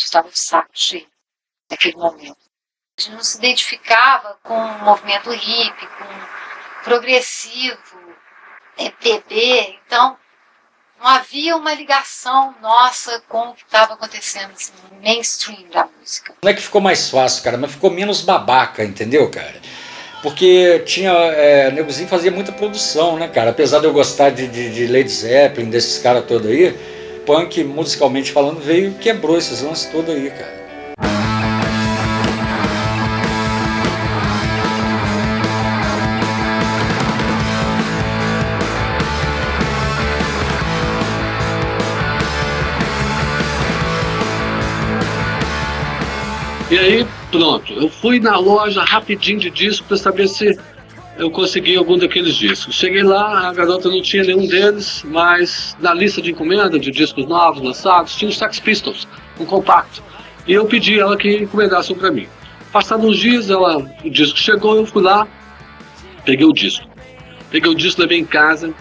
Estava de saco cheio naquele momento. A gente não se identificava com o movimento hippie, com progressivo, MPB, então não havia uma ligação nossa com o que estava acontecendo assim, no mainstream da música. Não é que ficou mais fácil, cara, mas ficou menos babaca, entendeu, cara? Porque tinha, Negozinho fazia muita produção, né, cara? Apesar de eu gostar de Led Zeppelin, desses caras todos aí, punk, musicalmente falando, veio e quebrou esses lances todos aí, cara. E aí, pronto, eu fui na loja rapidinho de disco para saber se eu consegui algum daqueles discos. Cheguei lá, a garota não tinha nenhum deles, mas na lista de encomenda de discos novos lançados tinha os Sex Pistols, um compacto. E eu pedi ela que encomendasse um para mim. Passados uns dias, o disco chegou, eu fui lá, peguei o disco, levei em casa.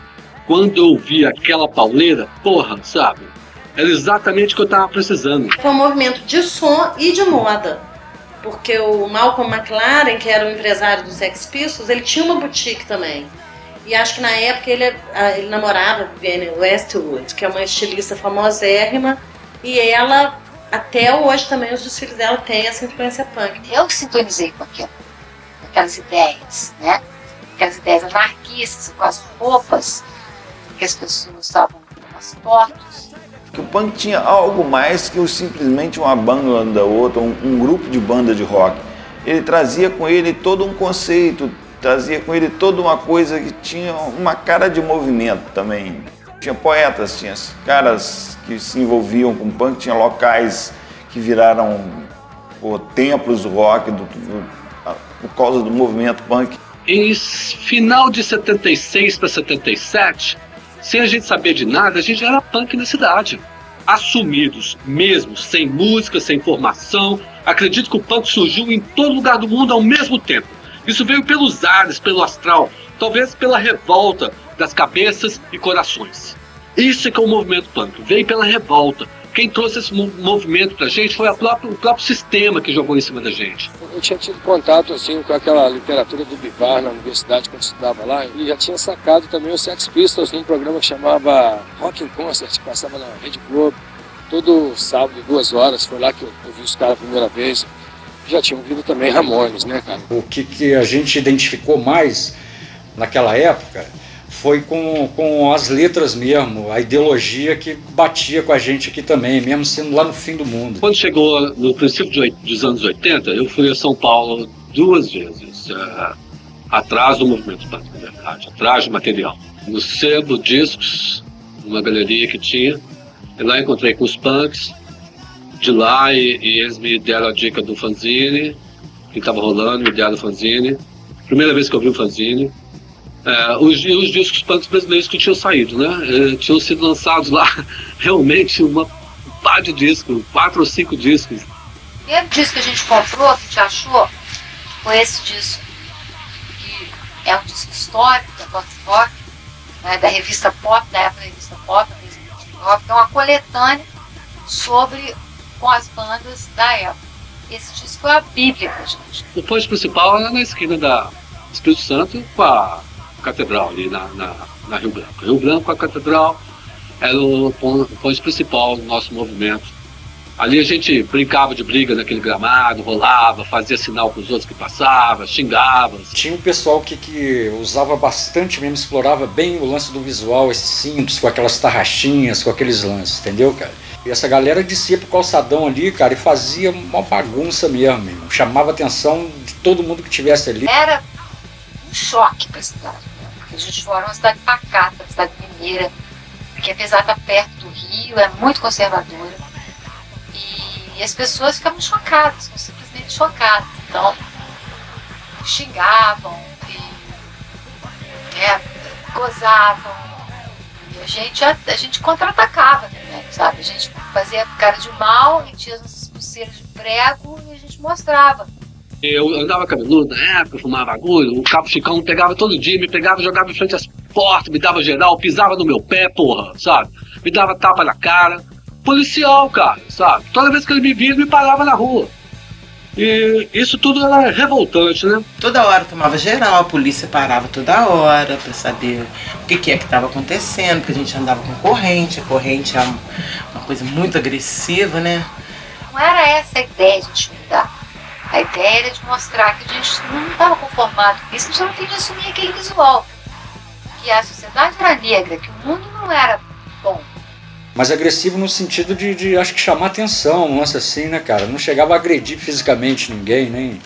Quando eu vi aquela pauleira, porra, sabe? Era exatamente o que eu estava precisando. Foi um movimento de som e de moda. Porque o Malcolm McLaren, que era o empresário dos Sex Pistols, ele tinha uma boutique também. E acho que na época ele namorava Vivienne Westwood, que é uma estilista famosérrima. E ela, até hoje também, os desfiles dela têm essa influência punk. Eu sintonizei com aquilo, com aquelas ideias, né? Aquelas ideias anarquistas, com as roupas que as pessoas estavam nas fotos. Que o punk tinha algo mais que simplesmente uma banda ou outra, um grupo de banda de rock. Ele trazia com ele todo um conceito, trazia com ele toda uma coisa que tinha uma cara de movimento também. Tinha poetas, tinha caras que se envolviam com punk, tinha locais que viraram templos do rock por causa do movimento punk. Em final de 76 para 77, sem a gente saber de nada, a gente era punk na cidade. Assumidos mesmo, sem música, sem formação. Acredito que o punk surgiu em todo lugar do mundo ao mesmo tempo. Isso veio pelos ares, pelo astral, talvez pela revolta das cabeças e corações. Isso é que é o movimento punk, veio pela revolta. Quem trouxe esse movimento pra gente foi o próprio sistema que jogou em cima da gente. Eu tinha tido contato assim, com aquela literatura do Bivar na universidade quando estudava lá e já tinha sacado também os Sex Pistols num programa que chamava Rock in Concert, que passava na Rede Globo todo sábado, 2 horas. Foi lá que eu vi os caras a primeira vez. Já tinham ouvido também Ramones, né, cara? O que a gente identificou mais naquela época foi com as letras mesmo, a ideologia que batia com a gente aqui também, mesmo sendo lá no fim do mundo. Quando chegou no princípio dos anos 80, eu fui a São Paulo 2 vezes, atrás do movimento punk, na verdade, atrás do material. No Sebo Discos, uma galeria que tinha, e lá encontrei com os punks de lá e eles me deram a dica do fanzine, que estava rolando, me deram o fanzine. Primeira vez que eu vi o fanzine. Os discos punks brasileiros que tinham saído, né? Tinham sido lançados lá realmente uma par de discos, 4 ou 5 discos. O primeiro disco que a gente comprou, que a gente achou, foi esse disco, que é um disco histórico da punk rock, né, da revista Pop, da época da revista Pop, que é uma coletânea com as bandas da época. Esse disco foi a bíblia pra gente. O ponto principal era na esquina da Espírito Santo com a Catedral, ali na Rio Branco. Rio Branco com a Catedral era o ponto principal do nosso movimento. Ali a gente brincava de briga naquele gramado, rolava, fazia sinal para os outros que passavam, xingava. Tinha um pessoal que usava bastante mesmo, explorava bem o lance do visual, esses cintos, com aquelas tarraxinhas, com aqueles lances, entendeu, cara? E essa galera descia pro calçadão ali, cara, e fazia uma bagunça mesmo, chamava a atenção de todo mundo que estivesse ali. Era um choque para a cidade, né? Porque Juiz de Fora é uma cidade pacata, uma cidade mineira, que apesar de estar perto do Rio, é muito conservadora. E as pessoas ficavam chocadas, simplesmente chocadas. Então, xingavam, gozavam. E a gente contra-atacava também, sabe? A gente fazia cara de mal, e tinha as pulseiras de prego e a gente mostrava. Eu andava cabeludo na época, fumava agulha, o Cabo Chicão pegava todo dia, me pegava, jogava em frente às portas, me dava geral, pisava no meu pé, porra, sabe? Me dava tapa na cara. Policial, cara, sabe? Toda vez que ele me via, ele me parava na rua. E isso tudo era revoltante, né? Toda hora tomava geral, a polícia parava toda hora pra saber o que é que estava acontecendo, porque a gente andava com corrente, a corrente é uma coisa muito agressiva, né? Não era essa a ideia de intimidar. A ideia era de mostrar que a gente não estava conformado com isso, a gente não tinha de assumir aquele visual. Que a sociedade era negra, que o mundo não era bom. Mas agressivo no sentido de acho que chamar atenção, um lance assim, né, cara? Não chegava a agredir fisicamente ninguém, nem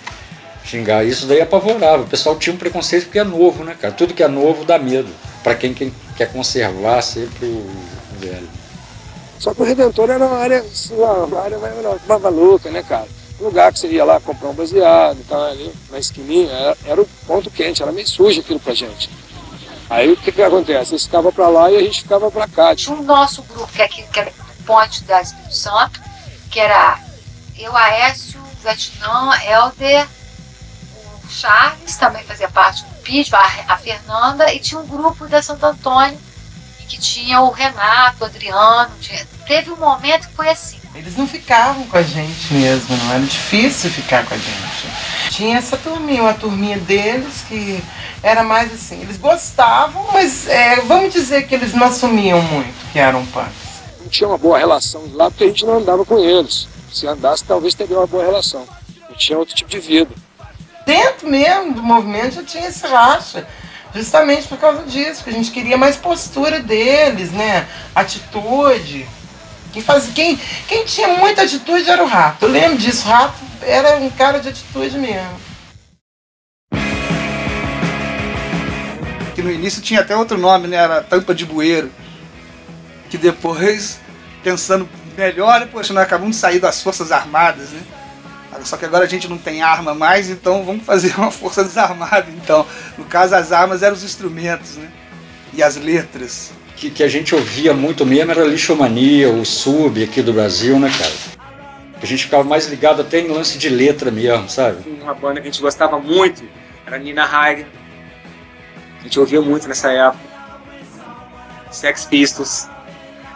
xingar. Isso daí apavorava. O pessoal tinha um preconceito porque é novo, né, cara? Tudo que é novo dá medo. Pra quem quer conservar sempre o velho. Só que o Redentor era uma área mais maluca, né, cara? Um lugar que você ia lá comprar um baseado e tal, ali na esquininha, era o ponto quente, era meio sujo aquilo pra gente. Aí o que acontece? Eles ficavam pra lá e a gente ficava pra cá. Tinha um nosso grupo, que era do Ponte da Espírito Santo, que era eu, Aécio, Vietnã, Helder, o Charles também fazia parte do PID, a Fernanda, e tinha um grupo da Santo Antônio, que tinha o Renato, o Adriano. Teve um momento que foi assim. Eles não ficavam com a gente mesmo, não era difícil ficar com a gente. Tinha essa turminha, uma turminha deles que era mais assim, eles gostavam, mas vamos dizer que eles não assumiam muito que eram punks. Não tinha uma boa relação lá porque a gente não andava com eles. Se andasse, talvez teria uma boa relação. Não tinha outro tipo de vida. Dentro mesmo do movimento já tinha esse racha. Justamente por causa disso, porque a gente queria mais postura deles, né? Atitude. Quem tinha muita atitude era o Rato. Eu lembro disso, o Rato era um cara de atitude mesmo. Que no início tinha até outro nome, né? Era Tampa de Bueiro. Que depois, pensando melhor, poxa, nós acabamos de sair das Forças Armadas, né? Só que agora a gente não tem arma mais, então vamos fazer uma força desarmada. Então, no caso, as armas eram os instrumentos, né? E as letras. Que a gente ouvia muito mesmo era Lixomania, o Sub aqui do Brasil, né, cara? A gente ficava mais ligado até em lance de letra mesmo, sabe? Uma banda que a gente gostava muito era Nina Hagen. A gente ouvia muito nessa época. Sex Pistols.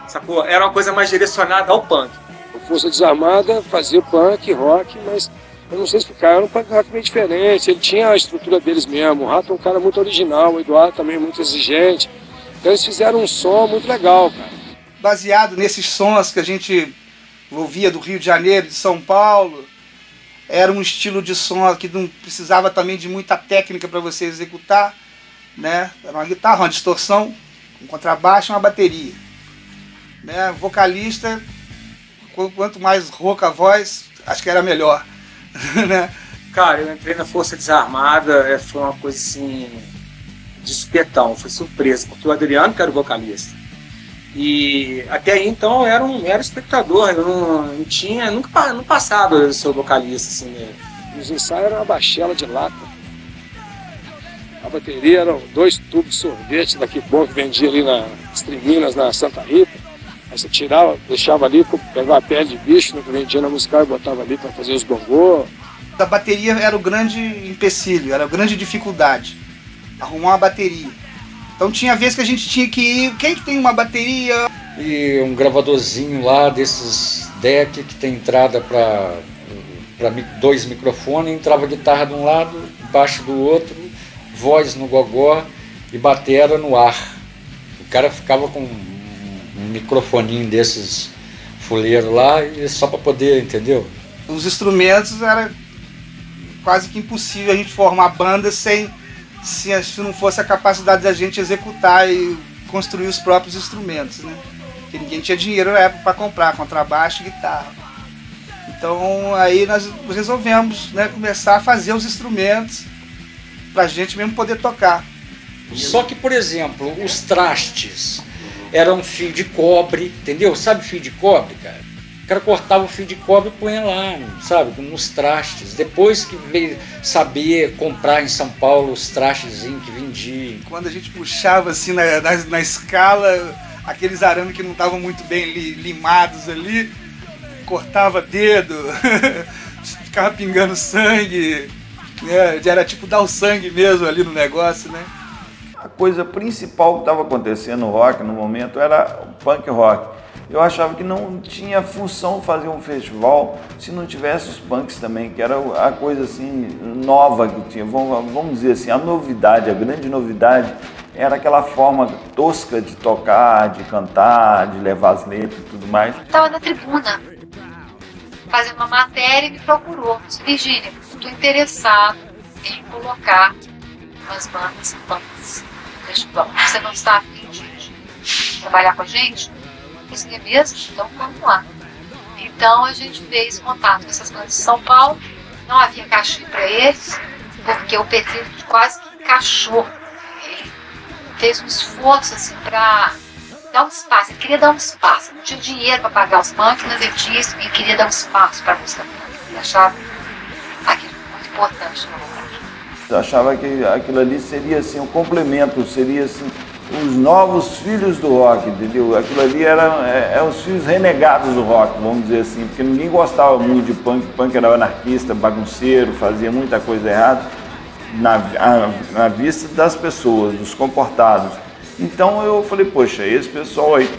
Sacou? Era uma coisa mais direcionada ao punk. A Força Desarmada fazia punk, rock, mas eu não sei explicar, era um punk rock meio diferente. Ele tinha a estrutura deles mesmo. O Rato é um cara muito original, o Eduardo também muito exigente. Então eles fizeram um som muito legal, cara. Baseado nesses sons que a gente ouvia do Rio de Janeiro, de São Paulo, era um estilo de som que não precisava também de muita técnica para você executar, né? Era uma guitarra, uma distorção, um contrabaixo e uma bateria. Né? Vocalista, quanto mais rouca a voz, acho que era melhor. Né? Cara, eu entrei na Força Desarmada, foi uma coisa assim, de supetão, foi surpresa, porque o Adriano que era o vocalista. E até aí então eu era espectador, eu não passava eu ser vocalista assim mesmo. Os ensaios eram uma baixela de lata. A bateria eram 2 tubos de sorvete daqui bom que vendia ali nas Triminas, na Santa Rita. Aí você tirava, deixava ali, pegava a pele de bicho, né, que vendia na musical e botava ali para fazer os bongô. A bateria era o grande empecilho, era a grande dificuldade. Arrumar uma bateria. Então tinha vezes que a gente tinha que ir, quem tem uma bateria? E um gravadorzinho lá desses deck que tem entrada para 2 microfones, entrava guitarra de um lado, baixo do outro, voz no gogó e batera no ar. O cara ficava com um microfoninho desses fuleiros lá e só para poder, entendeu? Os instrumentos era quase que impossível a gente formar banda se não fosse a capacidade da gente executar e construir os próprios instrumentos, né? Porque ninguém tinha dinheiro na época para comprar contrabaixo e guitarra. Então aí nós resolvemos, né, começar a fazer os instrumentos pra gente mesmo poder tocar. Só que, por exemplo, os trastes eram fio de cobre, entendeu? Sabe fio de cobre, cara? O cara cortava o fio de cobre e punha lá, sabe? Nos trastes. Depois que veio saber comprar em São Paulo os trastezinhos que vendiam. Quando a gente puxava assim na escala, aqueles arames que não estavam muito bem limados ali, cortava dedo, ficava pingando sangue, né? Era tipo dar o sangue mesmo ali no negócio, né? A coisa principal que estava acontecendo no rock no momento era o punk rock. Eu achava que não tinha função fazer um festival se não tivesse os punks também, que era a coisa assim nova que tinha. Vamos dizer assim, a novidade, a grande novidade era aquela forma tosca de tocar, de cantar, de levar as letras e tudo mais. Estava na tribuna, fazendo uma matéria e me procurou. Disse, Virgínia, estou interessado em colocar umas bandas punks no festival. Você não está a fim de trabalhar com a gente? Eu disse, é mesmo? Então vamos lá. Então a gente fez contato com essas bandas de São Paulo. Não havia cachê para eles, porque o Petrillo quase que encaixou. Ele fez um esforço assim para dar um espaço. Ele queria dar um espaço. Não tinha dinheiro para pagar os punks, mas ele queria dar um espaço para a música punk. Ele achava aquilo muito importante, na verdade. Eu achava que aquilo ali seria assim um complemento, seria assim os novos filhos do rock, entendeu? Aquilo ali era os filhos renegados do rock, vamos dizer assim, porque ninguém gostava muito de punk. Punk era anarquista, bagunceiro, fazia muita coisa errada na vista das pessoas, dos comportados. Então eu falei, poxa, esse pessoal aí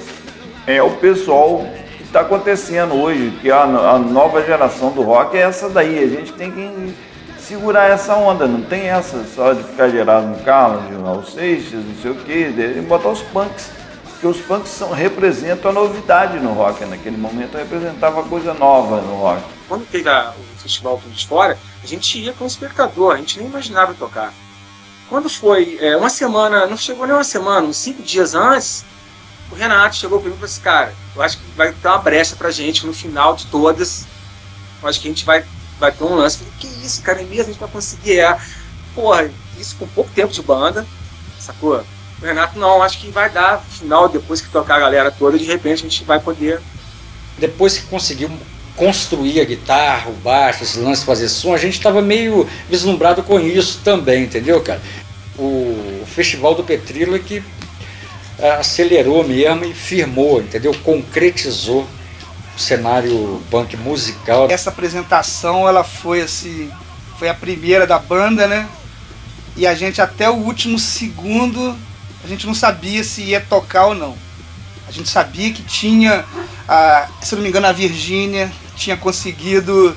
é o pessoal que está acontecendo hoje, que a nova geração do rock é essa daí. A gente tem que segurar essa onda, não tem essa só de ficar gerado no carro, de Raul Seixas, não sei o que, e botar os punks, porque os punks representam a novidade no rock. Naquele momento representava coisa nova no rock. Quando teve o festival Tudo de Fora, a gente ia com o espectador, a gente nem imaginava tocar. Quando foi uma semana, não chegou nem uma semana, uns 5 dias antes, o Renato chegou para mim e falou assim, cara, eu acho que vai ter uma brecha pra gente no final de todas, eu acho que a gente vai ter um lance. Eu falei, que isso, cara, é mesmo? A gente vai conseguir. Porra, isso com pouco tempo de banda, sacou? O Renato, não, acho que vai dar final, depois que tocar a galera toda, de repente a gente vai poder. Depois que conseguimos construir a guitarra, o baixo, esse lance de fazer som, a gente estava meio vislumbrado com isso também, entendeu, cara? O Festival do Petrillo é que acelerou mesmo e firmou, entendeu? Concretizou o cenário punk musical. Essa apresentação, ela foi assim, foi a primeira da banda, né? E a gente até o último segundo, a gente não sabia se ia tocar ou não. A gente sabia que tinha, se não me engano, a Virgínia tinha conseguido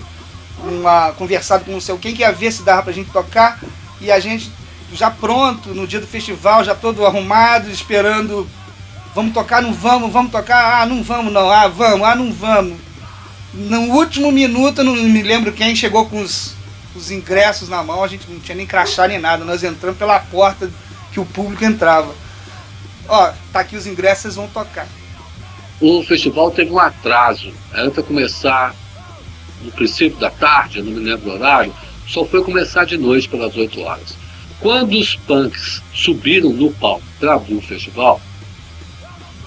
conversado com não sei quem que ia ver se dava pra gente tocar, e a gente já pronto, no dia do festival, já todo arrumado, esperando. Vamos tocar, não vamos, vamos tocar, não vamos não, vamos, não vamos. No último minuto, eu não me lembro quem chegou com os ingressos na mão, a gente não tinha nem crachá nem nada, nós entramos pela porta que o público entrava. Ó, tá aqui os ingressos, vocês vão tocar. O festival teve um atraso, era para começar no princípio da tarde, eu não me lembro do horário, só foi começar de noite pelas 8 horas. Quando os punks subiram no palco para abrir o festival,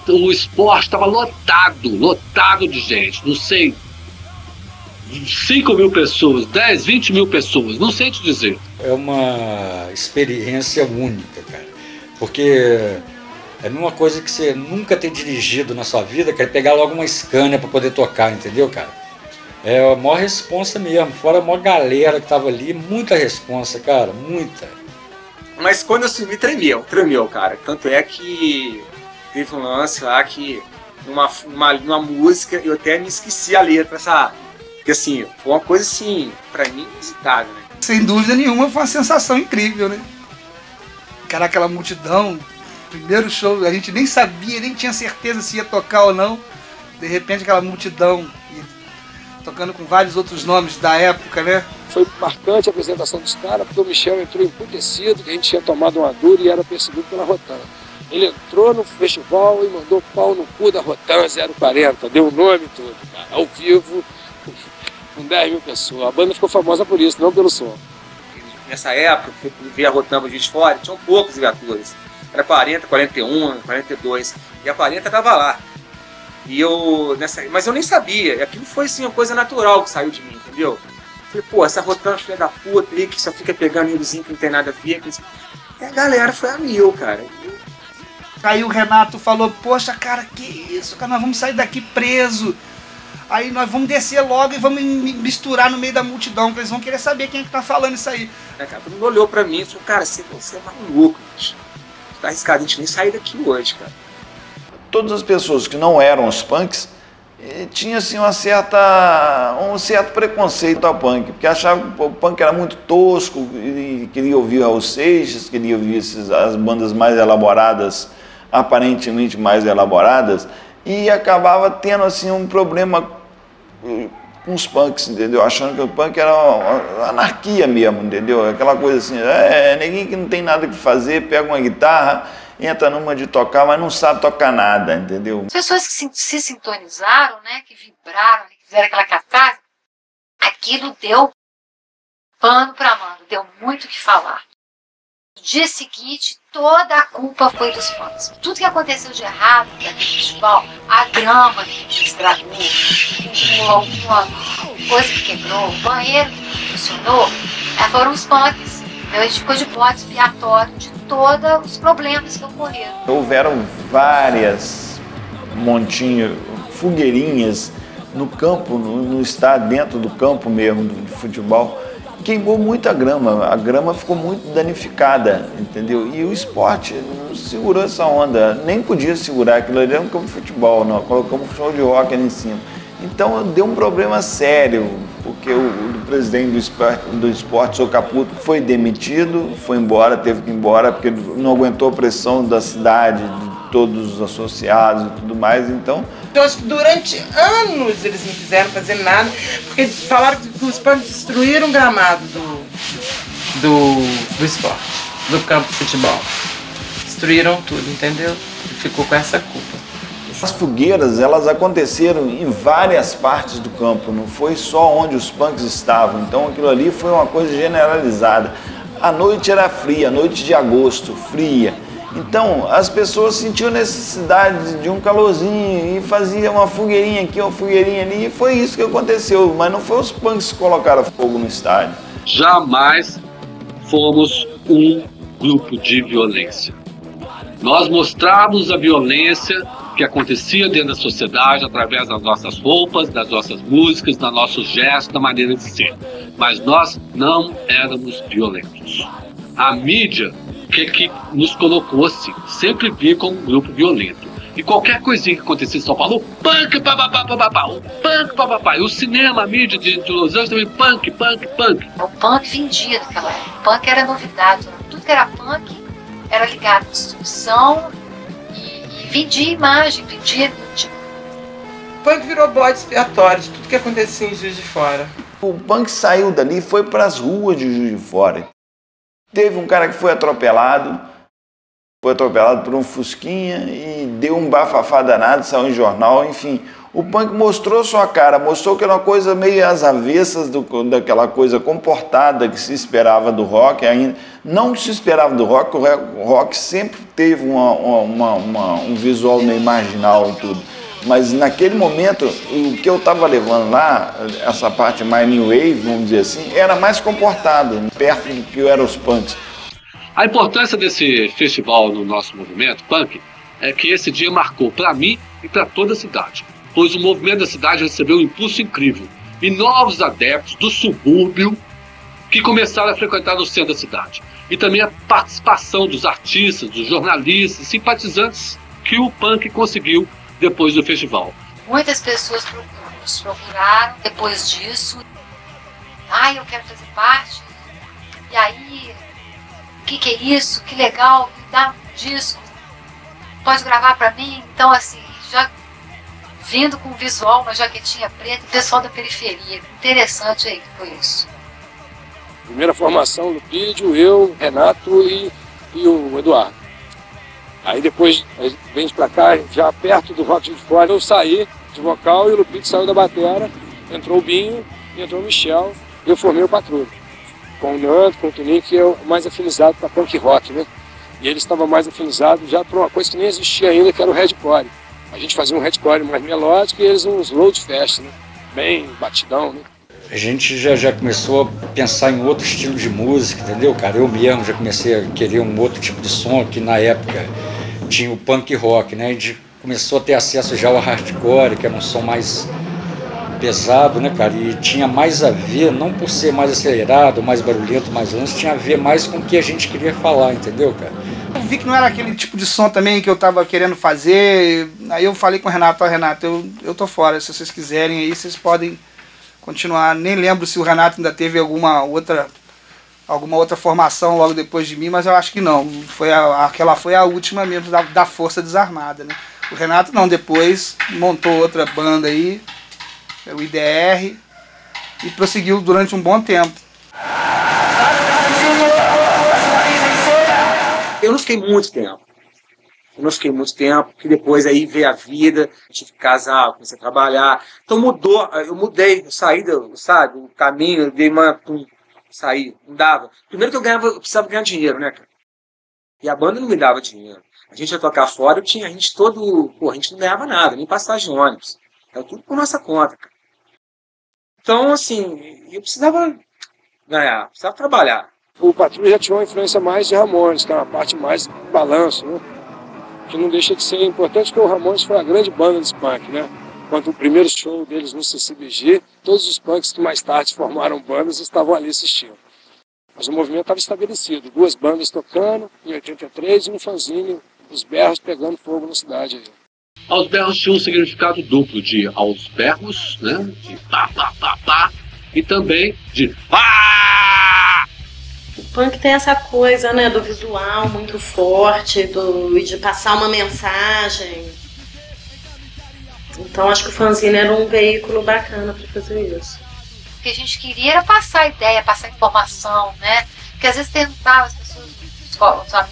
o esporte estava lotado de gente, não sei, 5 mil pessoas, 10, 20 mil pessoas, não sei te dizer. É uma experiência única, cara, porque é uma coisa que você nunca tem dirigido na sua vida, quer pegar logo uma Scania para poder tocar, entendeu, cara? É a maior responsa mesmo, fora a maior galera que tava ali, muita responsa, cara, muita. Mas quando eu subi, tremeu, cara, tanto é que teve um lance lá que numa música eu até me esqueci a letra, sabe? Porque assim, foi uma coisa assim, pra mim, inusitada, né? Sem dúvida nenhuma, foi uma sensação incrível, né? Cara, aquela multidão, primeiro show, a gente nem sabia, nem tinha certeza se ia tocar ou não. De repente aquela multidão, tocando com vários outros nomes da época, né? Foi marcante a apresentação dos caras, porque o Michel entrou emputecido, que a gente tinha tomado uma dura e era perseguido pela Rotan. Ele entrou no festival e mandou pau no cu da Rotan 040, deu o nome todo, cara, ao vivo, com 10 mil pessoas. A banda ficou famosa por isso, não pelo som. nessa época, eu fui ver a Rotan Juiz de Fora, tinham poucas viaturas. Era 40, 41, 42. E a 40 estava lá. Mas eu nem sabia. Aquilo foi assim, uma coisa natural que saiu de mim, entendeu? Falei, pô, essa Rotan filha da puta aí que só fica pegando índiozinho que não tem nada a ver. E a galera foi a mil, cara. Aí o Renato falou, poxa, cara, que isso, cara, nós vamos sair daqui preso. Aí nós vamos descer logo e vamos misturar no meio da multidão, porque eles vão querer saber quem é que tá falando isso aí. Cara, todo mundo olhou pra mim e falou, cara, você é maluco, bicho. Tá arriscado a gente nem sair daqui hoje, cara. Todas as pessoas que não eram os punks tinham assim, um certo preconceito ao punk, porque achavam que o punk era muito tosco, e queria ouvir Raul Seixas, queria ouvir as bandas mais elaboradas, aparentemente mais elaboradas, e acabava tendo assim um problema com os punks, entendeu? Achando que o punk era uma anarquia mesmo, entendeu? Aquela coisa assim, ninguém que não tem nada que fazer, pega uma guitarra, entra numa de tocar, mas não sabe tocar nada, entendeu? As pessoas que se sintonizaram, né, que vibraram, que fizeram aquela catarse, aquilo deu pano para manga, deu muito o que falar. No dia seguinte, toda a culpa foi dos punks. Tudo que aconteceu de errado naquele festival, a grama que estragou, alguma coisa que quebrou, o banheiro que não funcionou, foram os punks. A gente ficou de bode expiatório de todos os problemas que ocorreram. Houveram várias fogueirinhas no campo, no estádio, dentro do campo mesmo, de futebol. Queimou muita grama, a grama ficou muito danificada, entendeu? E o esporte não segurou essa onda, nem podia segurar aquilo ali, era um campo de futebol, não, colocamos um show de rock ali em cima. Então deu um problema sério, porque o presidente do esporte, seu Caputo, foi demitido, foi embora, teve que ir embora, porque não aguentou a pressão da cidade, de todos os associados e tudo mais, então... Eu acho que durante anos eles não quiseram fazer nada, porque falaram que os punks destruíram o gramado do esporte, do campo de futebol. Destruíram tudo, entendeu? E ficou com essa culpa. As fogueiras, elas aconteceram em várias partes do campo, não foi só onde os punks estavam, então aquilo ali foi uma coisa generalizada. A noite era fria, noite de agosto, fria. Então, as pessoas sentiam necessidade de um calorzinho e faziam uma fogueirinha aqui, uma fogueirinha ali, e foi isso que aconteceu, mas não foi os punks que colocaram fogo no estádio. Jamais fomos um grupo de violência. Nós mostramos a violência que acontecia dentro da sociedade através das nossas roupas, das nossas músicas, dos nossos gestos, da maneira de ser. Mas nós não éramos violentos. A mídia que nos colocou assim, sempre vi como um grupo violento. E qualquer coisinha que acontecia em São Paulo, punk, papapá, o punk, papapá. E o cinema, a mídia de Los Angeles também, punk. O punk vendia naquela época. O punk era novidade. Tudo que era punk era ligado à destruição e vendia imagem, vendia. O punk virou bode expiatório de tudo que acontecia em Juiz de Fora. O punk saiu dali e foi para as ruas de Juiz de Fora. Teve um cara que foi atropelado por um fusquinha e deu um bafafá danado, saiu em jornal, enfim. O punk mostrou sua cara, mostrou que era uma coisa meio às avessas daquela coisa comportada que se esperava do rock, ainda não se esperava do rock, o rock sempre teve um visual meio marginal e tudo. Mas naquele momento, o que eu estava levando lá, essa parte mais new wave, vamos dizer assim, era mais comportado, perto do que eram os punks. A importância desse festival no nosso movimento punk é que esse dia marcou para mim e para toda a cidade, pois o movimento da cidade recebeu um impulso incrível e novos adeptos do subúrbio que começaram a frequentar no centro da cidade. E também a participação dos artistas, dos jornalistas, simpatizantes que o punk conseguiu depois do festival. Muitas pessoas nos procuraram depois disso. Eu quero fazer parte. E aí, o que é isso? Que legal, me dá um disco. Pode gravar pra mim? Então, assim, já vindo com visual, uma jaquetinha preta, o pessoal da periferia. Interessante aí que foi isso. Primeira formação, Lupídio, eu, Renato e o Eduardo. Aí depois vem pra cá, já perto do Rock de Fora, eu saí de vocal e o Lupídio saiu da batera, entrou o Binho, entrou o Michel, e eu formei o Patrulha. com o Nando, com o Toninho, que é o mais afinizado para punk rock, né? E ele estava mais afinizado já para uma coisa que nem existia ainda, que era o Redcore. A gente fazia um Redcore mais melódico e eles uns load fest, né? Bem batidão, né? A gente já começou a pensar em outro estilo de música, entendeu, cara? Eu mesmo já comecei a querer um outro tipo de som, que na época tinha o punk rock, né? A gente começou a ter acesso já ao hardcore, que era um som mais pesado, né, cara? E tinha mais a ver, não por ser mais acelerado, mais barulhento, mais lento, tinha a ver mais com o que a gente queria falar, entendeu, cara? Eu vi que não era aquele tipo de som também que eu tava querendo fazer. Aí eu falei com o Renato, Renato, eu tô fora, se vocês quiserem aí, vocês podem continuar. Nem lembro se o Renato ainda teve alguma outra formação logo depois de mim, mas eu acho que não. Aquela foi a última mesmo da Força Desarmada, né? O Renato não, depois montou outra banda aí, o IDR, e prosseguiu durante um bom tempo. Eu não fiquei muito tempo. Porque depois aí veio a vida, tive que casar, comecei a trabalhar. Então mudou, eu mudei, eu saí, sabe, o caminho, eu dei saí, não dava. Primeiro que eu precisava ganhar dinheiro, né, cara? E a banda não me dava dinheiro. A gente ia tocar fora, a gente não ganhava nada, nem passagem de ônibus. Era tudo por nossa conta, cara. Então, assim, eu precisava ganhar, precisava trabalhar. O Patrulha já tinha uma influência mais de Ramones, que era uma parte mais balanço, né? Que não deixa de ser importante, porque o Ramones foi a grande banda de punk, né? Quando o primeiro show deles no CCBG, todos os punks que mais tarde formaram bandas estavam ali assistindo. Mas o movimento estava estabelecido, 2 bandas tocando, em 83, e um fanzine, os berros pegando fogo na cidade aí. Aos berros tinha um significado duplo de aos berros, né? De pá, pá, pá, pá, e também de pá! O punk tem essa coisa, né, do visual muito forte, de passar uma mensagem. Então acho que o fanzine era um veículo bacana para fazer isso. O que a gente queria era passar a ideia, passar a informação, né? Porque às vezes tentava, as pessoas,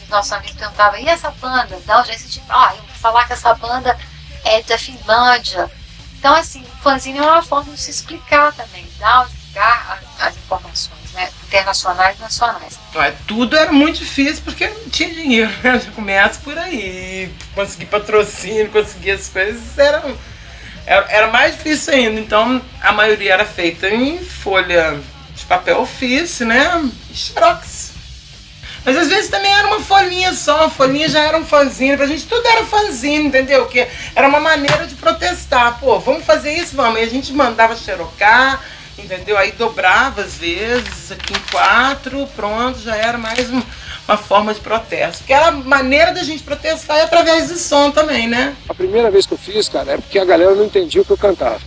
nossos amigos tentavam, e essa banda? Não, já senti, eu vou falar que essa banda é da Finlândia. Então, assim, o fanzine é uma forma de se explicar também, divulgar as informações, né? Internacionais e nacionais. Tudo era muito difícil porque não tinha dinheiro, né? Já começa por aí. Conseguir patrocínio, conseguir as coisas era mais difícil ainda. Então a maioria era feita em folha de papel ofício, né? E xerox. Mas às vezes também era uma folhinha só, a folhinha já era um fanzine, pra gente tudo era fanzine, entendeu? Que era uma maneira de protestar. Pô, vamos fazer isso? Vamos. E a gente mandava xerocar, entendeu? Aí dobrava às vezes, aqui em 4, pronto, já era mais uma forma de protesto. Porque era a maneira da gente protestar é através de som também, né? A primeira vez que eu fiz, cara, é porque a galera não entendia o que eu cantava.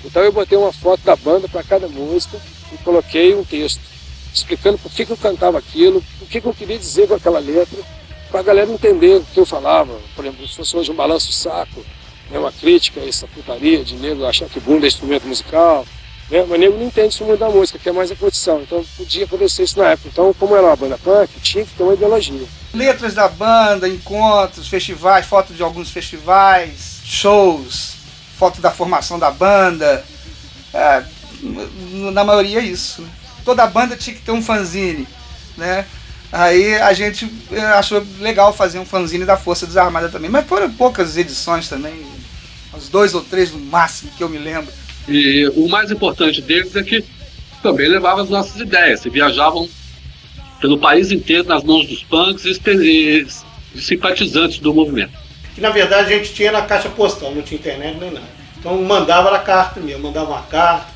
Então eu botei uma foto da banda para cada música e coloquei um texto explicando por que eu cantava aquilo, o que eu queria dizer com aquela letra, para a galera entender o que eu falava. Por exemplo, se fosse hoje um balanço saco, né, uma crítica a essa putaria de nego achar que bunda é instrumento musical, né, mas nego não entende o instrumento da música, que é mais a condição. Então podia acontecer isso na época. Então, como era uma banda punk, tinha que ter uma ideologia. Letras da banda, encontros, festivais, fotos de alguns festivais, shows, foto da formação da banda, na maioria é isso, né? Toda banda tinha que ter um fanzine, né? Aí a gente achou legal fazer um fanzine da Força Desarmada também, mas foram poucas edições também, uns 2 ou 3 no máximo que eu me lembro. E o mais importante deles é que também levavam as nossas ideias, e viajavam pelo país inteiro nas mãos dos punks e simpatizantes do movimento. Que na verdade a gente tinha na caixa postal, não tinha internet nem nada. Então mandava a carta mesmo, mandava uma carta,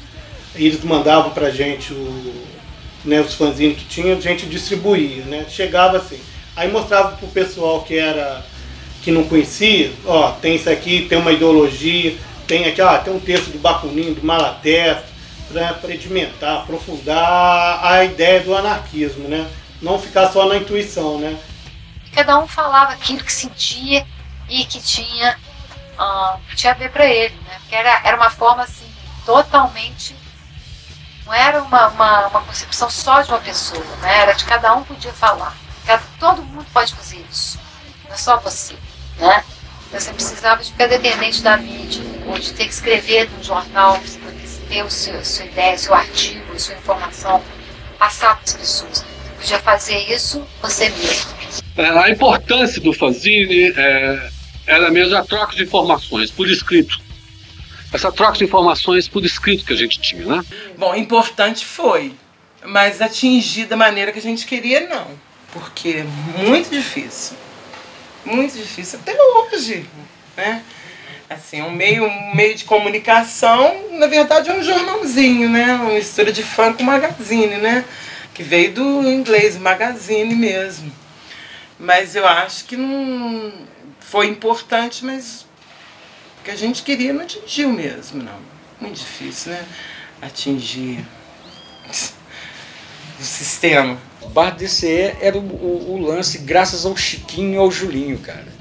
eles mandavam pra gente os fanzines que tinha, a gente distribuía, né? Chegava assim, aí mostrava pro pessoal que não conhecia, ó, tem isso aqui, tem uma ideologia, tem aqui, ó, tem um texto do Bakunin, do Malatesta, para sedimentar, aprofundar a ideia do anarquismo, né? Não ficar só na intuição, né? Cada um falava aquilo que sentia e que tinha a ver para ele, né? Porque era uma forma assim, totalmente, não era uma concepção só de uma pessoa, né? Era de cada um podia falar. Todo mundo pode fazer isso, não é só você, né? Você precisava de ficar dependente da mídia, ou de ter que escrever num jornal, você ter sua ideia, seu artigo, sua informação. passar para as pessoas. Podia fazer isso você mesmo. A importância do fanzine era mesmo a troca de informações por escrito. Essa troca de informações por escrito que a gente tinha, né? Bom, importante foi, mas atingir da maneira que a gente queria, não. Porque é muito difícil até hoje, né? Assim, um meio de comunicação, na verdade é um jornalzinho, né? Uma mistura de fã com magazine, né? Que veio do inglês, magazine mesmo. Mas eu acho que não foi importante, mas o que a gente queria não atingiu mesmo, não. Muito difícil, né? Atingir o sistema. O Bar DCE era o lance graças ao Chiquinho e ao Julinho, cara.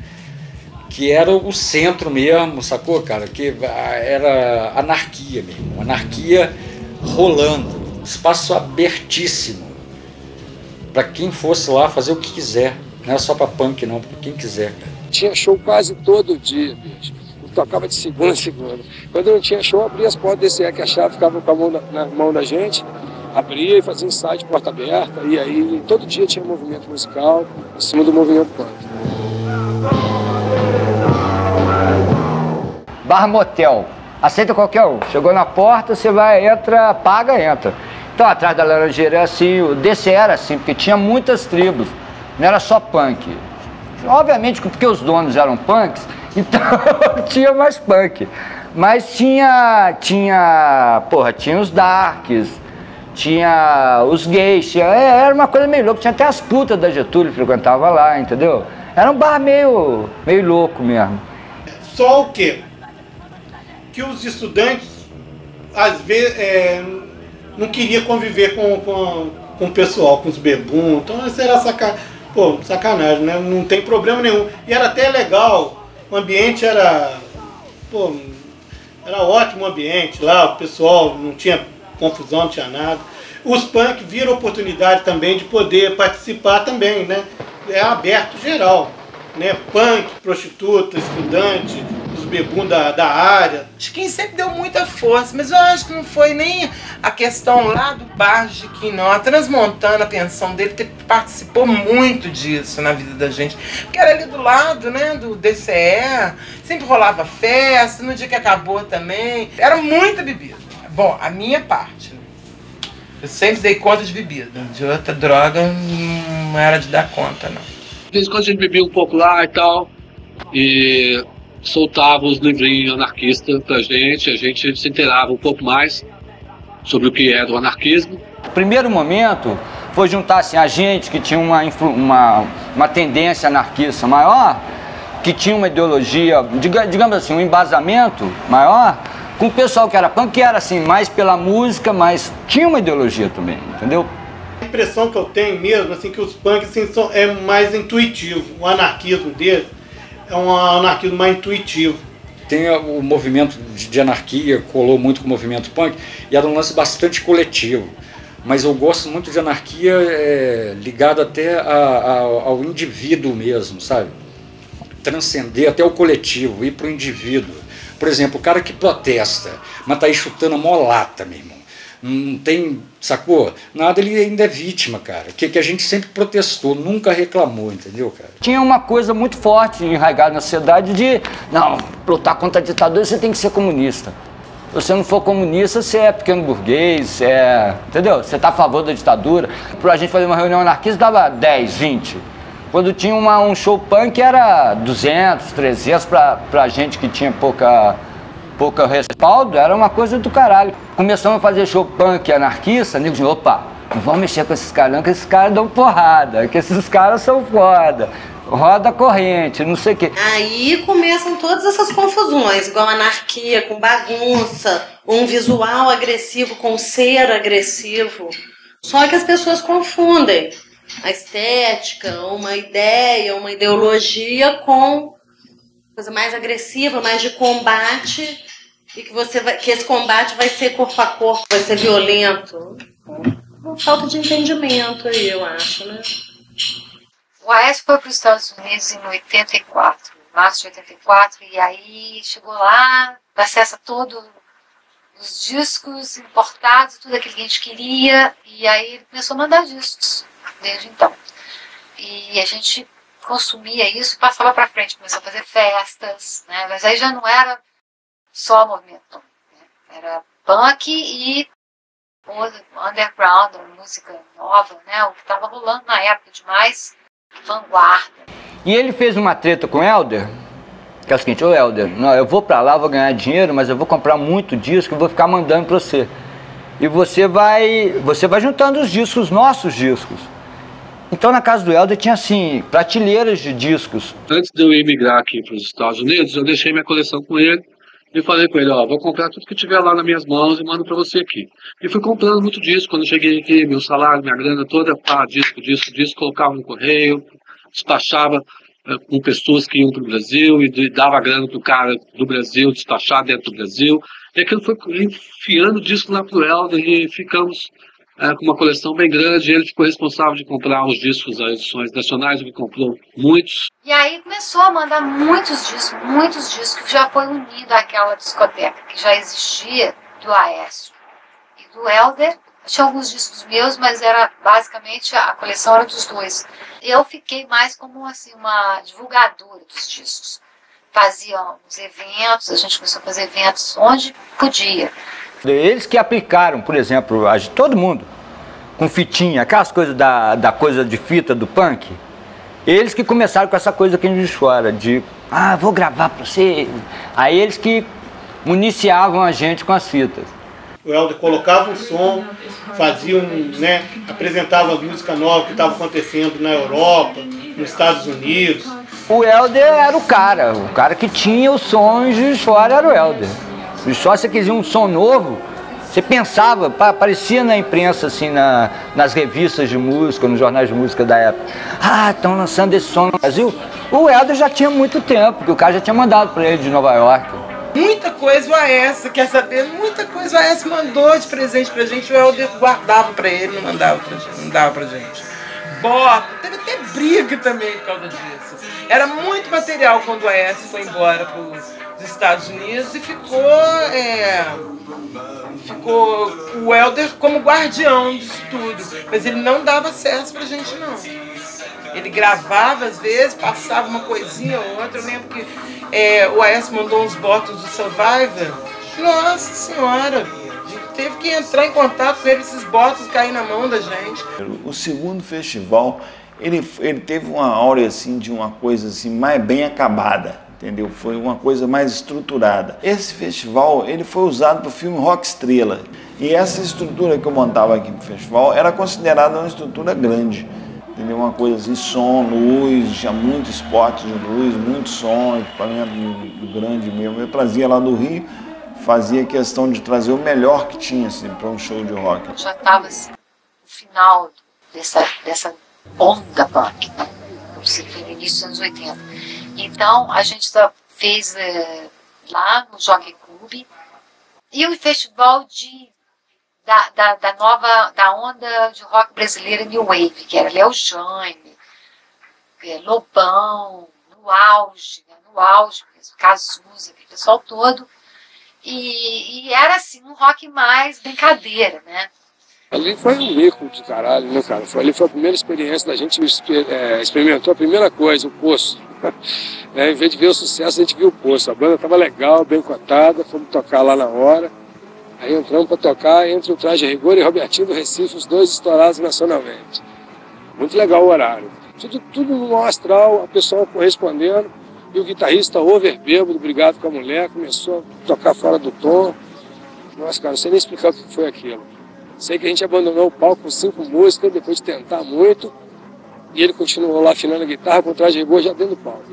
Que era o centro mesmo, sacou, cara? Que era anarquia mesmo, anarquia rolando, espaço abertíssimo para quem fosse lá fazer o que quiser, não era só para punk não, para quem quiser, cara. Tinha show quase todo dia, bicho. Eu tocava de segunda a segunda. Quando não tinha show, abria as portas desse que a chave ficava com a mão na mão da gente, abria e fazia ensaio de porta aberta, e aí todo dia tinha movimento musical em cima do movimento punk. Bar motel, aceita qualquer um. Chegou na porta, você vai, entra, paga, entra. Então atrás da Laranjeira era assim, o DCE era assim, porque tinha muitas tribos, não era só punk. Obviamente porque os donos eram punks, então tinha mais punk. Mas tinha os darks, tinha os gays, era uma coisa meio louca, tinha até as putas da Getúlio frequentava lá, entendeu? Era um bar meio louco mesmo. Só o quê? Que os estudantes, às vezes, não queriam conviver com o pessoal, com os bebuns. Então, isso era sacanagem, né? Não tem problema nenhum. E era até legal, o ambiente era ótimo o ambiente lá, o pessoal não tinha confusão, não tinha nada. Os punk viram oportunidade também de poder participar também, né? É aberto geral, né? Punk, prostituta, estudante, os bebuns da área. Chiquinho sempre deu muita força, mas eu acho que não foi nem a questão lá do bar de Chiquinho, não. A Transmontana, a pensão dele, participou muito disso na vida da gente. Porque era ali do lado, né, do DCE, sempre rolava festa, no dia que acabou também. Era muita bebida. Bom, a minha parte, né? Eu sempre dei conta de bebida. De outra droga, não era de dar conta, não. De vez em quando a gente bebia um pouco lá e tal, e soltava os livrinhos anarquistas pra gente, a gente se inteirava um pouco mais sobre o que era o anarquismo. O primeiro momento foi juntar assim, a gente que tinha uma tendência anarquista maior, que tinha uma ideologia, digamos assim, um embasamento maior, com o pessoal que era punk, que era assim, mais pela música, mas tinha uma ideologia também, entendeu? A impressão que eu tenho mesmo, assim, que os punks assim, é mais intuitivo. O anarquismo deles é um anarquismo mais intuitivo. Tem o movimento de anarquia, colou muito com o movimento punk, e era um lance bastante coletivo. Mas eu gosto muito de anarquia ligado até ao indivíduo mesmo, sabe? Transcender até o coletivo, ir para o indivíduo. Por exemplo, o cara que protesta, mas tá aí chutando a molata, meu irmão. Não tem, sacou? Nada, ele ainda é vítima, cara. Que a gente sempre protestou, nunca reclamou, entendeu, cara? Tinha uma coisa muito forte enraizada na sociedade de, não, lutar contra a ditadura você tem que ser comunista. Se você não for comunista, você é pequeno burguês, entendeu? Você tá a favor da ditadura. Pra gente fazer uma reunião anarquista dava 10, 20. Quando tinha um show punk era 200, 300 pra gente que tinha pouca respaldo, era uma coisa do caralho. Começamos a fazer show punk anarquista, nego dizia, opa, não vamos mexer com esses caras não, que esses caras dão porrada, que esses caras são foda, roda corrente, não sei o quê. Aí começam todas essas confusões, igual anarquia com bagunça, um visual agressivo com ser agressivo. Só que as pessoas confundem a estética, uma ideia, uma ideologia com coisa mais agressiva, mais de combate, e que esse combate vai ser corpo a corpo, vai ser violento. Uma falta de entendimento aí, eu acho, né? O Aécio foi para os Estados Unidos em 84, março de 84, e aí chegou lá, o acesso todo os discos importados, tudo aquilo que a gente queria, e aí ele começou a mandar discos desde então. E a gente consumia isso e passava para frente, começou a fazer festas, né? Mas aí já não era só movimento punk, né? Era punk e underground, música nova, né? O que estava rolando na época de mais vanguarda. E ele fez uma treta com o Helder, que é o seguinte: ô Helder, não, eu vou pra lá, vou ganhar dinheiro, mas eu vou comprar muito disco e vou ficar mandando pra você. E você vai juntando os discos, os nossos discos. Então na casa do Helder tinha assim, prateleiras de discos. Antes de eu emigrar aqui para os Estados Unidos, eu deixei minha coleção com ele e falei com ele, ó, vou comprar tudo que tiver lá nas minhas mãos e mando para você aqui. E fui comprando muito disco. Quando eu cheguei aqui, meu salário, minha grana toda, disco, colocava no correio, despachava com pessoas que iam para o Brasil e dava grana para o cara do Brasil despachar dentro do Brasil. E aquilo foi enfiando disco lá para o Helder e ficamos com uma coleção bem grande. Ele ficou responsável de comprar os discos, as edições nacionais, ele comprou muitos. E aí começou a mandar muitos discos, que já foi unido àquela discoteca que já existia do Aécio e do Helder. Tinha alguns discos meus, mas era basicamente a coleção era dos dois. Eu fiquei mais como assim, uma divulgadora dos discos. Fazia uns eventos, a gente começou a fazer eventos onde podia. Eles que aplicaram, por exemplo, todo mundo, com fitinha, aquelas coisas da coisa de fita do punk, eles que começaram com essa coisa que a gente chora, de, vou gravar pra você. Aí eles que municiavam a gente com as fitas. O Helder colocava um som, fazia apresentava a música nova que estava acontecendo na Europa, nos Estados Unidos. O Helder era o cara que tinha os sons de fora era o Helder. E só se você quisia um som novo, você pensava, aparecia na imprensa, assim, nas revistas de música, nos jornais de música da época. Estão lançando esse som no Brasil. O Helder já tinha muito tempo, porque o cara já tinha mandado para ele de Nova York. Muita coisa o Aécio, quer saber? Muita coisa o Aécio mandou de presente pra gente, o Helder guardava pra ele, não dava pra gente. Bota, teve até briga também por causa disso. Era muito material quando o Aécio foi embora pros Estados Unidos e ficou o Helder como guardião disso tudo. Mas ele não dava acesso pra gente, não. Ele gravava às vezes, passava uma coisinha ou outra. Eu lembro que o Aécio mandou uns botos do Survivor. Nossa Senhora, a gente teve que entrar em contato com ele, esses botos caírem na mão da gente. O segundo festival, ele teve uma áurea assim, de uma coisa assim, mais bem acabada. Entendeu? Foi uma coisa mais estruturada. Esse festival ele foi usado para o filme Rock Estrela. E essa estrutura que eu montava aqui no festival era considerada uma estrutura grande. Entendeu? Uma coisa assim, som, luz, tinha muito esporte de luz, muito som, equipamento grande mesmo. Eu trazia lá do Rio, fazia questão de trazer o melhor que tinha assim, para um show de rock. Já estava assim, no final dessa onda punk, né? Foi no início dos anos 80. Então, a gente fez lá no Jockey Club e o festival da onda de rock brasileira New Wave, que era Léo Jaime, Lobão, no auge, Cazuza, aquele pessoal todo. E era assim, um rock mais brincadeira, né? Ali foi um mico de caralho, né, cara? Ali foi a primeira experiência da gente, experimentou a primeira coisa, o Poço. Em vez de ver o sucesso, a gente viu o Poço. A banda estava legal, bem cotada, fomos tocar lá na hora. Aí entramos para tocar entre o Traje a Rigor e Robertinho do Recife, os dois estourados nacionalmente. Muito legal o horário. Tudo no astral, a pessoa correspondendo. E o guitarrista over bêbado, brigado com a mulher, começou a tocar fora do tom. Nossa, cara, não sei nem explicar o que foi aquilo. Sei que a gente abandonou o palco com 5 músicas, depois de tentar muito. E ele continuou lá afinando a guitarra com o Traje a Rigor já dentro do palco.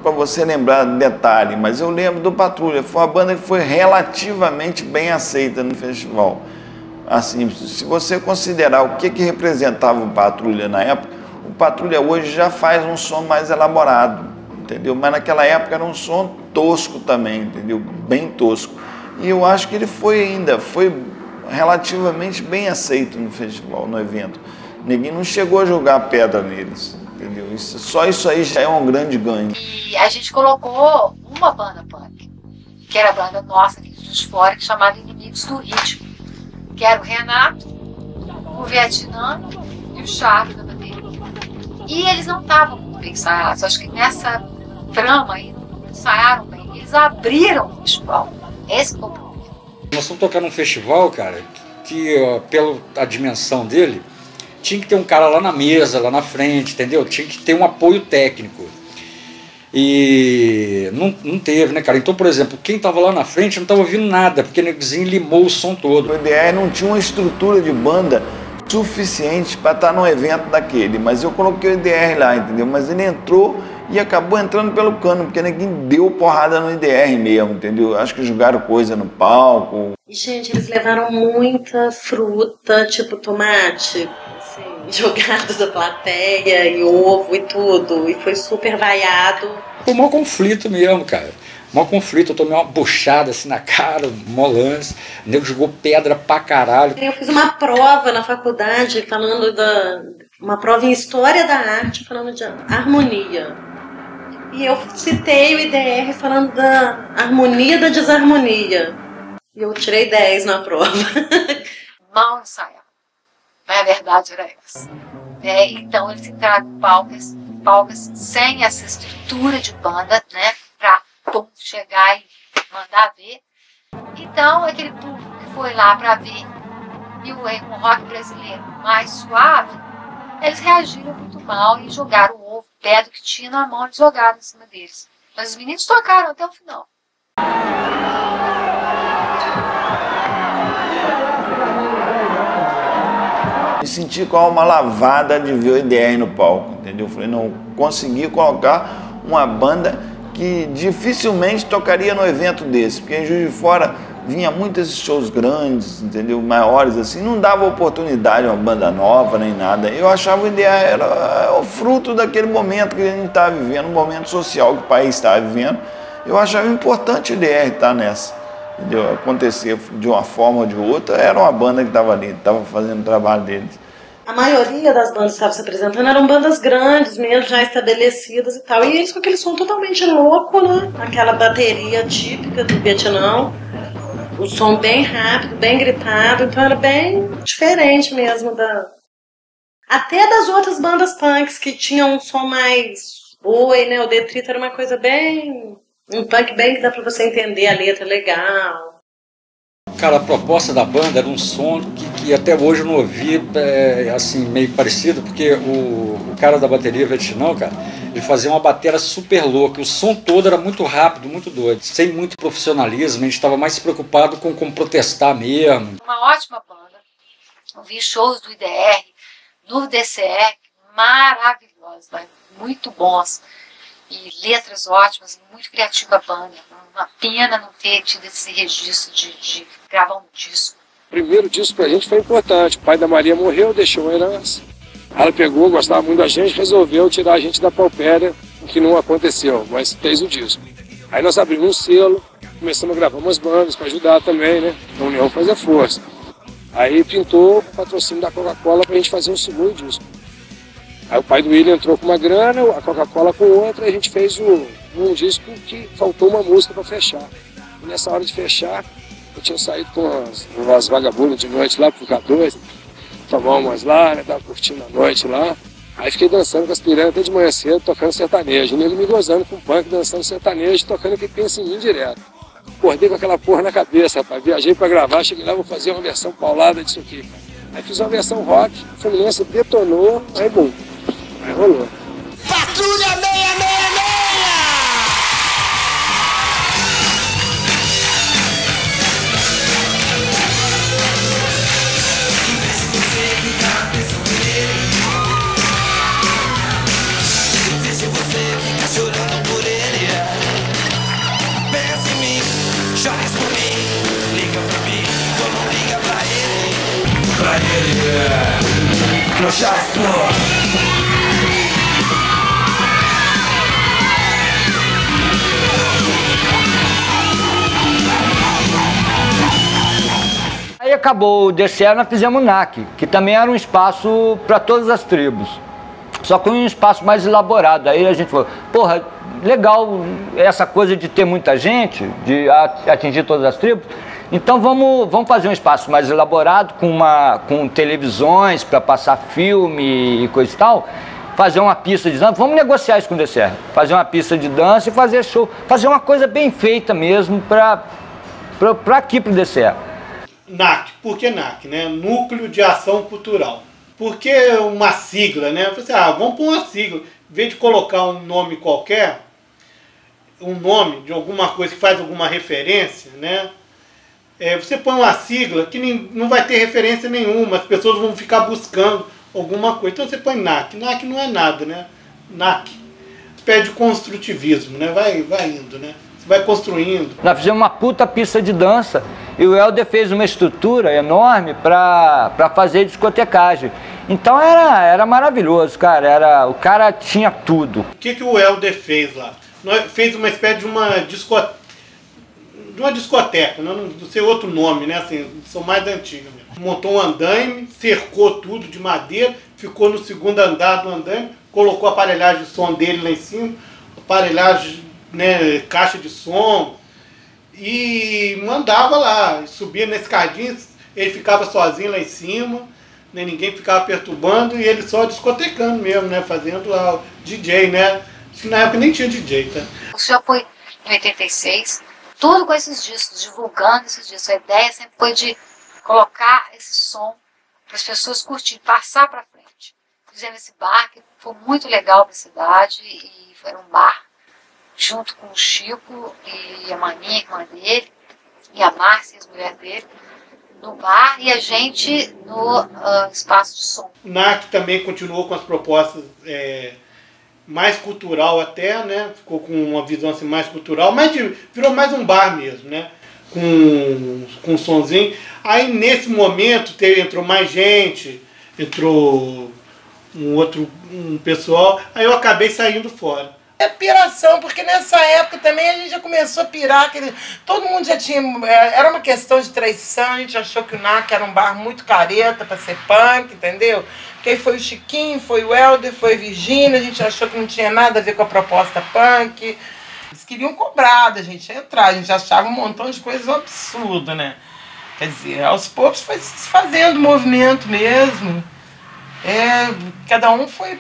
Para você lembrar do detalhe, mas eu lembro do Patrulha. Foi uma banda que foi relativamente bem aceita no festival. Assim, se você considerar o que representava o Patrulha na época, o Patrulha hoje já faz um som mais elaborado, entendeu? Mas naquela época era um som tosco também, entendeu? Bem tosco. E eu acho que ele foi relativamente bem aceito no festival, no evento. Ninguém não chegou a jogar pedra neles. entendeu? Só isso aí já é um grande ganho. E a gente colocou uma banda punk, que era a banda nossa aqui de Juiz de Fora, que chamava Inimigos do Ritmo, que era o Renato, o Vietnã e o Charles da bateria. E eles não estavam muito bem ensaiados, acho que nessa trama aí não ensaiaram bem, eles abriram o festival. Esse foi o problema. Nós estamos tocando num festival, cara, que ó, pela dimensão dele, tinha que ter um cara lá na mesa, lá na frente, entendeu? Tinha que ter um apoio técnico. E não teve, né, cara? Então, por exemplo, quem tava lá na frente não estava ouvindo nada, porque o negozinho limou o som todo. O EDR não tinha uma estrutura de banda suficiente para estar num evento daquele, mas eu coloquei o EDR lá, entendeu? Mas ele entrou e acabou entrando pelo cano, porque ninguém deu porrada no EDR mesmo, entendeu? Acho que jogaram coisa no palco. E, gente, eles levaram muita fruta, tipo tomate, assim, jogado da plateia, e ovo e tudo, e foi super vaiado. Foi um maior conflito mesmo, cara. Maior conflito, eu tomei uma buchada assim na cara, mó lance, o nego jogou pedra pra caralho. Eu fiz uma prova na faculdade falando uma prova em História da Arte, falando de harmonia. E eu citei o IDR falando da harmonia da desarmonia. E eu tirei 10 na prova. Mal ensaiado. Mas a verdade era essa. Então eles entraram em palcas sem essa estrutura de banda, né? Pra chegar e mandar ver. Então aquele público que foi lá pra ver um rock brasileiro mais suave, eles reagiram muito mal e jogaram o ovo, pedra que tinha na mão, eles jogaram em cima deles. Mas os meninos tocaram até o final. Me senti com a alma lavada de ver o EDR no palco, entendeu? Falei, não, consegui colocar uma banda que dificilmente tocaria no evento desse, porque em Juiz de Fora vinha muitos shows grandes, entendeu? Maiores assim, não dava oportunidade a uma banda nova nem nada. Eu achava o EDR era o fruto daquele momento que a gente estava vivendo, um momento social que o país estava vivendo. Eu achava importante o EDR estar nessa, entendeu? Acontecer de uma forma ou de outra, era uma banda que estava ali, estava fazendo o trabalho deles. A maioria das bandas que estavam se apresentando eram bandas grandes mesmo, já estabelecidas e tal. E eles com aquele som totalmente louco, né? Aquela bateria típica do Vietnã. O som bem rápido, bem gritado. Então era bem diferente mesmo até das outras bandas punks que tinham um som mais oi, né? O Detrito era uma coisa bem... Um punk bem que dá pra você entender a letra legal. Cara, a proposta da banda era um som que até hoje eu não ouvi, assim, meio parecido, porque o cara da bateria, Vietnã, cara, ele fazia uma bateria super louca, o som todo era muito rápido, muito doido, sem muito profissionalismo, a gente estava mais preocupado com protestar mesmo. Uma ótima banda, eu vi shows do IDR, no DCE, maravilhosos, muito bons. E letras ótimas, muito criativa a banda. Uma pena não ter tido esse registro de gravar um disco. O primeiro disco pra gente foi importante. O pai da Maria morreu, deixou uma herança. Ela pegou, gostava muito da gente, resolveu tirar a gente da paupéria, o que não aconteceu, mas fez o disco. Aí nós abrimos um selo, começamos a gravar umas bandas para ajudar também, né? A união faz a força. Aí pintou o patrocínio da Coca-Cola pra gente fazer um segundo disco. Aí o pai do William entrou com uma grana, a Coca-Cola com outra, e a gente fez um disco que faltou uma música para fechar. E nessa hora de fechar, eu tinha saído com umas vagabundas de noite lá pro K2, tomar umas lá, né, tava curtindo a noite lá. Aí fiquei dançando com as piranhas até de manhã cedo, tocando sertanejo. E ele me gozando com punk, dançando sertanejo, tocando que pensa em mim direto. Acordei com aquela porra na cabeça, rapaz. Viajei para gravar, cheguei lá, vou fazer uma versão paulada disso aqui. Aí fiz uma versão rock, o Fluminense detonou, aí bom. Aí rolou. Patrulha 666! Se você fica chorando por ele, pensa em mim, chora por mim, liga pra mim, ou não liga pra ele. Pra ele, não chora por... Aí acabou o DCE, nós fizemos o NAC, que também era um espaço para todas as tribos. só que um espaço mais elaborado. Aí a gente falou, porra, legal essa coisa de ter muita gente, de atingir todas as tribos, então vamos fazer um espaço mais elaborado, com televisões para passar filme e coisa e tal, fazer uma pista de dança, vamos negociar isso com o DCR, fazer uma pista de dança e fazer show, fazer uma coisa bem feita mesmo para aqui, para o DCR. NAC, por que NAC, né? Núcleo de Ação Cultural. Por que uma sigla, né? Eu falei assim, vamos pôr uma sigla. Em vez de colocar um nome qualquer, um nome de alguma coisa que faz alguma referência, né? Você põe uma sigla que não vai ter referência nenhuma, as pessoas vão ficar buscando alguma coisa. Então você põe NAC. NAC não é nada, né? NAC pede construtivismo, né? Vai indo, né? Você vai construindo. Nós fizemos uma puta pista de dança e o Helder fez uma estrutura enorme para fazer discotecagem. Então era maravilhoso, cara. O cara tinha tudo. O que o Helder fez lá? Fez uma espécie de uma discoteca, não sei outro nome, né? Assim, são mais antigas mesmo. Montou um andaime, cercou tudo de madeira, ficou no segundo andar do andaime, colocou a aparelhagem de som dele lá em cima, aparelhagem, né, caixa de som, e mandava lá, subia na escadinha, ele ficava sozinho lá em cima, né, ninguém ficava perturbando, e ele só discotecando mesmo, né, fazendo lá o DJ, né? Acho que na época nem tinha DJ, tá? Isso já foi em 86, tudo com esses discos, divulgando esses discos. A ideia sempre foi de colocar esse som para as pessoas curtirem, passar para frente. Fizemos esse bar, que foi muito legal para a cidade, e foi um bar junto com o Chico e a Maninha, irmã dele, e a Márcia, a mulher dele, no bar, e a gente no espaço de som. O NAC também continuou com as propostas mais cultural até, né? Ficou com uma visão assim, mais cultural, mas virou mais um bar mesmo, né? Com um sonzinho. Aí nesse momento entrou mais gente, entrou um pessoal, aí eu acabei saindo fora. É piração, porque nessa época também a gente já começou a pirar, todo mundo já tinha, era uma questão de traição, a gente achou que o NAC era um bar muito careta para ser punk, entendeu? Porque aí foi o Chiquinho, foi o Helder, foi a Virgínia, a gente achou que não tinha nada a ver com a proposta punk. Eles queriam cobrar da gente entrar, a gente achava um montão de coisas absurdas, né? Quer dizer, aos poucos foi se fazendo movimento mesmo, cada um foi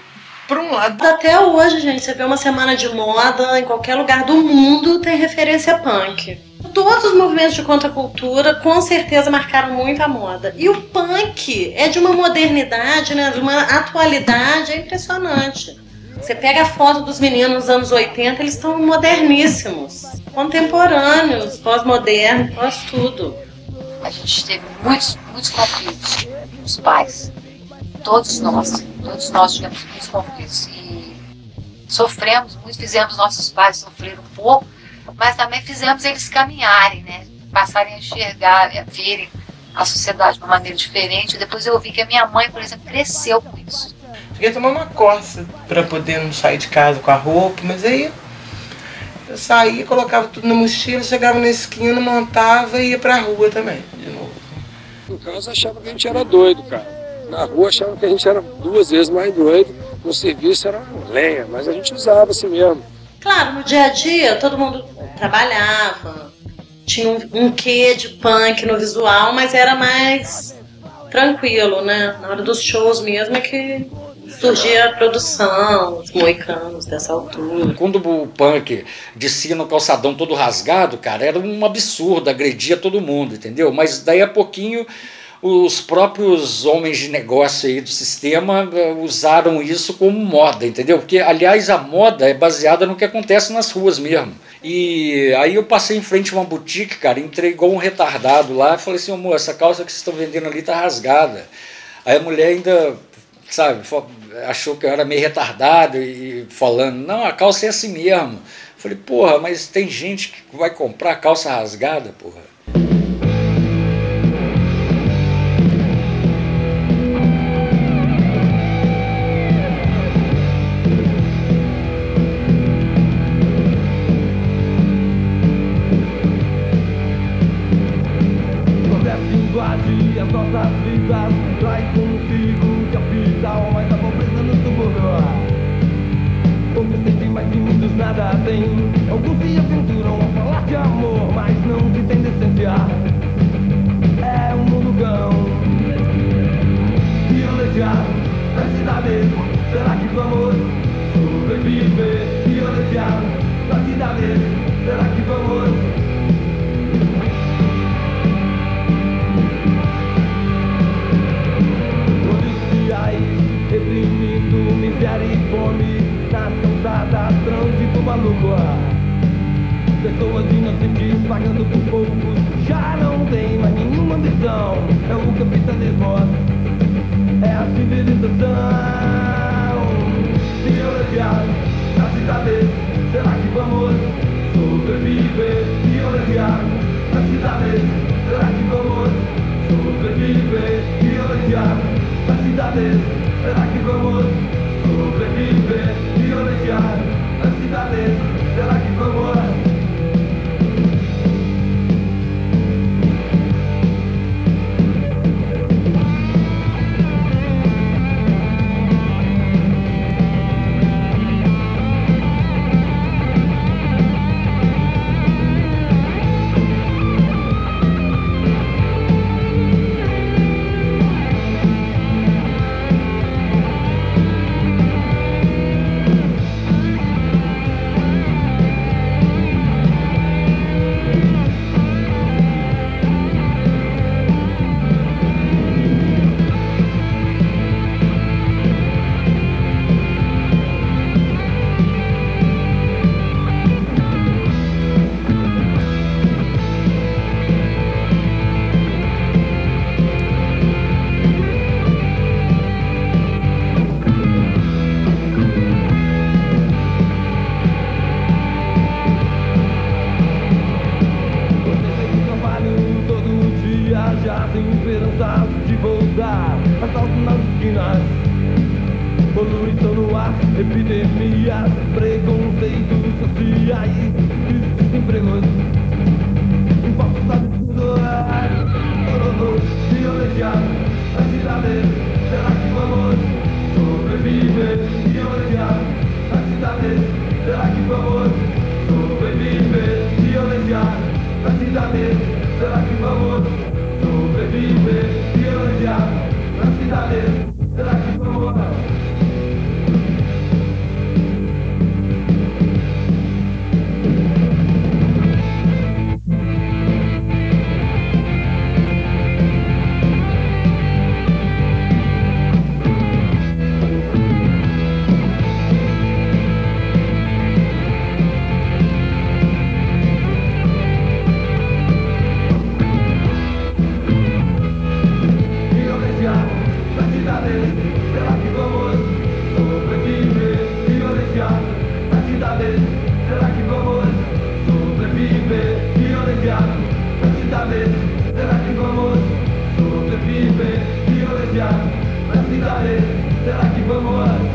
por um lado. Até hoje, gente, você vê uma semana de moda, em qualquer lugar do mundo tem referência punk. Todos os movimentos de contracultura com certeza marcaram muito a moda. E o punk é de uma modernidade, né, de uma atualidade impressionante. Você pega a foto dos meninos nos anos 80, eles estão moderníssimos, contemporâneos, pós-moderno, pós-tudo. A gente teve muitos conflitos, os pais, todos nós tivemos muitos conflitos e sofremos muito, fizemos nossos pais sofrer um pouco, mas também fizemos eles caminharem, né? Passarem a enxergar, a verem a sociedade de uma maneira diferente. Depois eu vi que a minha mãe, por exemplo, cresceu com isso. Cheguei a tomar uma coça para poder não sair de casa com a roupa, mas aí eu saía, colocava tudo na mochila, chegava na esquina, montava e ia pra rua também, de novo. No caso, achava que a gente era doido, cara. Na rua achavam que a gente era 2 vezes mais doido, no serviço era lenha, mas a gente usava assim mesmo. Claro, no dia a dia todo mundo trabalhava, tinha um quê de punk no visual, mas era mais tranquilo, né? Na hora dos shows mesmo é que surgia a produção, os moicanos dessa altura. Quando o punk descia no calçadão todo rasgado, cara, era um absurdo, agredia todo mundo, entendeu? Mas daí a pouquinho os próprios homens de negócio aí do sistema usaram isso como moda, entendeu? Porque, aliás, a moda é baseada no que acontece nas ruas mesmo. E aí eu passei em frente a uma boutique, cara, entrei igual um retardado lá e falei assim, amor, essa calça que vocês estão vendendo ali tá rasgada. Aí a mulher ainda, sabe, achou que eu era meio retardado e falando, não, a calça é assim mesmo. Falei, porra, mas tem gente que vai comprar calça rasgada, porra. Nossas vidas traz consigo capital, mas a pobreza não subornou. nada tem. Alguns se aventuram a falar de amor, mas não se tem decência. É um mundo cão. Violejar na cidade, será que vamos sobreviver? Violejar na cidade, será que vamos? Reprimindo miséria e fome nas calçadas, trânsito maluco. Pessoas inocentes pagando por poucos, já não tem mais nenhuma ambição. É o capitalismo, é a civilização. Violejar na cidade, será que vamos sobreviver? Violejar na cidade, será que vamos sobreviver? Violejar na cidade, será que vamos sobreviver? Violejar na cidade, será que vamos? Já sem esperança de voltar. Assalto nas esquinas, poluição no ar, epidemias, preconceitos sociais, desempregos, impostos absurdos. Violejar na cidade, será que vamos sobreviver? Violejar na cidade, será que vamos sobreviver? Violejar na cidade, será que vamos sobreviver? Violejar na cidade, será que vamos? Será que vamos sobreviver? Violejar na cidade, será que vamos sobreviver? Violejar na cidade, será que vamos sobreviver? Violejar na cidade, será que vamos?